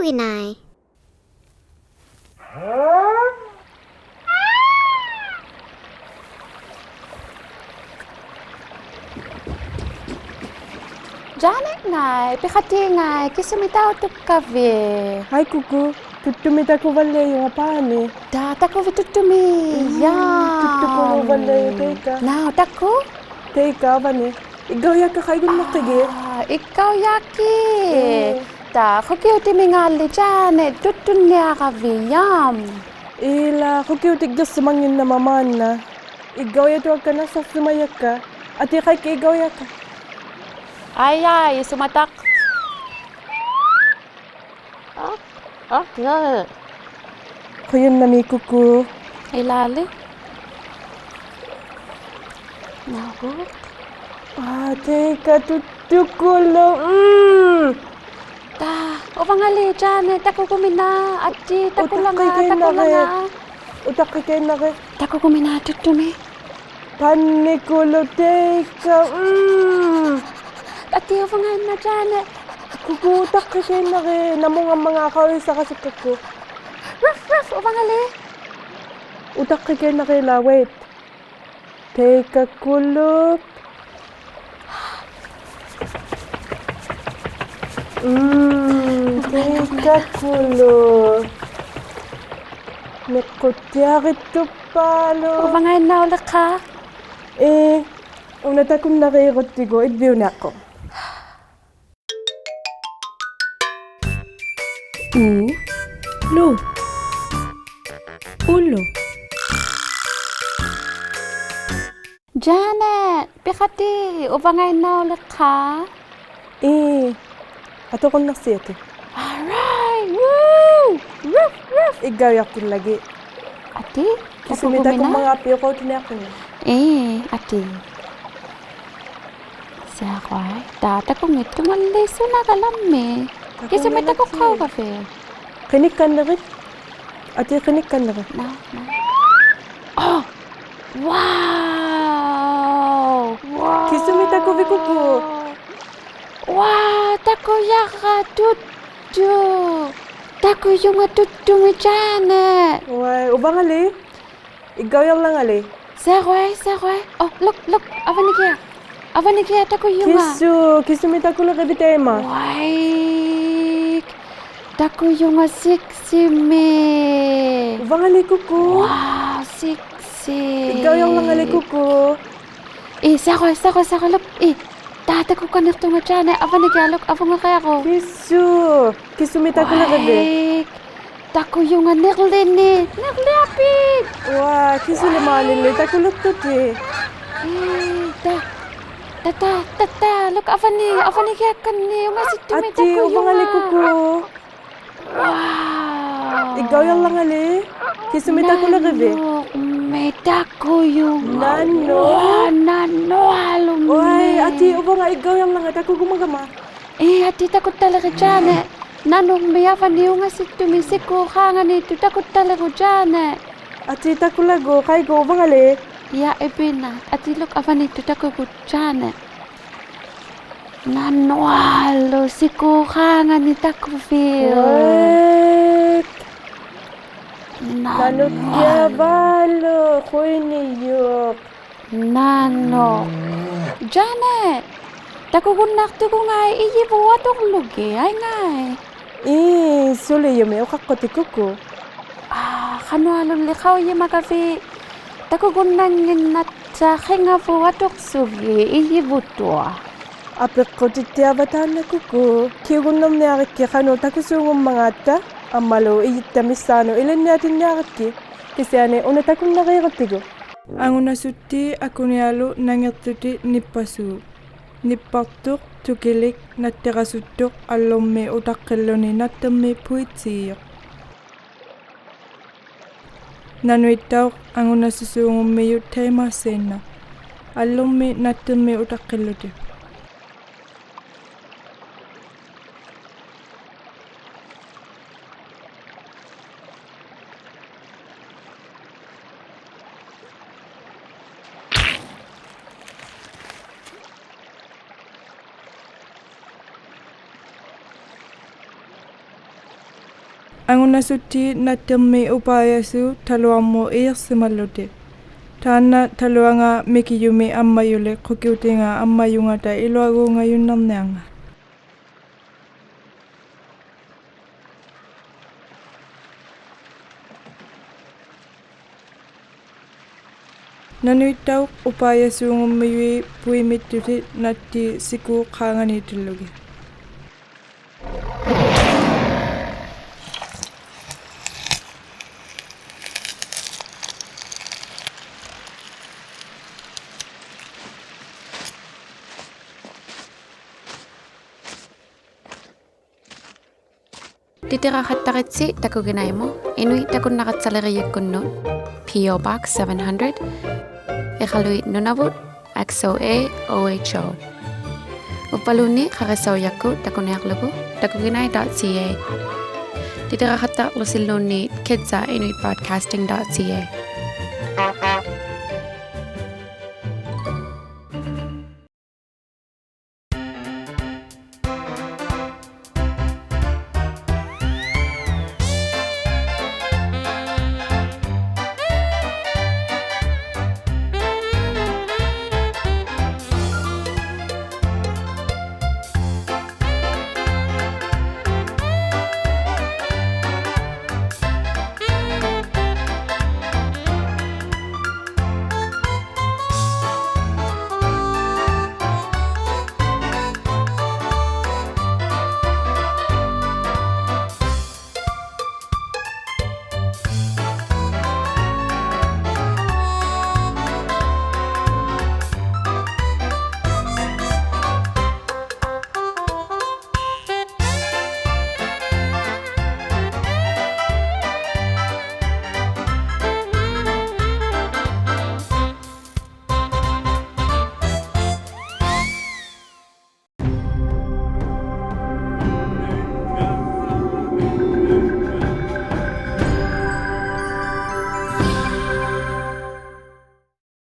winay. Janet ngai, pikati ngai, kisumita utuk kafe. Hai kuku, tutumi taku valle yung apane. Da, taku vitutumi. Ya. Tuttuko no valle teika. Now, taku? Teika vane. Ikaw yaka kaigun makige. Ikaw yaki. Da, kukiuti ngali Janet, tutunya kaviyam. Ila, kukiutik gas semangin na mamana. Ikaw yato ka na sa sumayaka. Ati kay ka ikaw yaka. Ay, sumatak. Yeah. Kuyun na mi kuku. Ilali. Naku. Teika, tuttuko lo. Da, upangali Janet, taku kumina. Ati, taku Utak lang kay taku na lang Utak kay na kay. Taku kumina, tutumi. Panikulo, teika. Ati, upangali na Janet. Kuku, utak kay na kay. Namong ang mga kawin sa kasukak ko. Ruff, upangali. Utak kay na kay la, wait. Teika kulot. Teika kulot. Nekutyarit to palo. Upangali na ulit ka. Una takong nakirot tigo, idbiyo na ako. Ulo. Ulo. Janet, pikati, upangali na ulit ka. Ato kong naksiyate. Alright, woo! Ruff. Igaw yakin lagi. Ati, taku Kisumita kong kumina. mga apiyo ko, tinakin niya. Ati. Sakwai, tata ko ngito ngaliso na kalami. Kasi may tako kaw kafe. Kinik ka na rin. Ati, kinik ka na rin. No. Oh! Wow! Kisumita ko bikuku. Wow! Tako yaka tutu. Tako yung tutu ni Janet. Uy, ubang ali. Igaw yang lang ali. Sakwai. Oh, look. Avanikia tako yung Kisumita ko lang kabitema. Wait. Tako yung sexy me. Ubang ali kuku. Wow, sexy. Igaw yang lang ali kuku. Sako, look. Tata ko kanito nga dyan. Avanikia, look. Avang nga kaya ko. Kisumita ko lang kabi. Wait. Tako yung nirlini. Nirliapit. Wah, kisulimanin li. Takulot to ti. Tata, look. Avanikia kan ni. Yung si Tumi. Ati, ubang ali kuku. Wow. Igaw yang lang ali. Kisumita ko lang kabi. May tako yung Nano. Nano halong Uy, ati, ubang nga igaw yang lang. Ako gumagama. Ati takot talaga dyan Nanong mayapan niyo nga si tumisik ko hangan ito takot talaga dyan Ati, takulago. Kay ko, ubang ali. Ya ebina ati look apan ito takot dyan Nano halo si ko hangan ito ko feel Wait. Nano Nanot kya balo. Kuy niyok. Nano Janet takugunak to ko nga iyibuwa tong lugi ay nga Suli yume o kakoti kuku. Kano halong likaw yung makafi takugunan yun nat sa kinga buwa tok sugi iyibuto Apek ko titiabatan na kuku. Kigunam niya ki kano takusungong mga ta. Amalo iyitamisano ilan natin niya ki. Kasi ane una takong nakiratigo. Ang una suti ako niyalo nangirtuti nipasu. Nippartuq tukilik natterasuttuq allummi utaqqilluni nattammi puitsiiq. Nanuittauq anguna susuungummiyu taimaassinna. Allummi nattammi utaqqilluti. Angunasutti nattirmi upayasu taluammo iirsimallute. Taanna taluanga mikiyumi ammayule qukiutinga ammayungata iluaguunga yunnarnianga. Nanuittau upayasuungummiwi puimittuti natti siku qaanganitullugi. Titirahattaritsi takuginaimu Inuit takunnaqatsaleriakkunnut P.O. Box 700 Iqaluit Nunavut XOA OHO Upaluni qarisauyakku takunearlugu takuginai.ca Titirahattaqlusilluunni kids@inuitbroadcasting.ca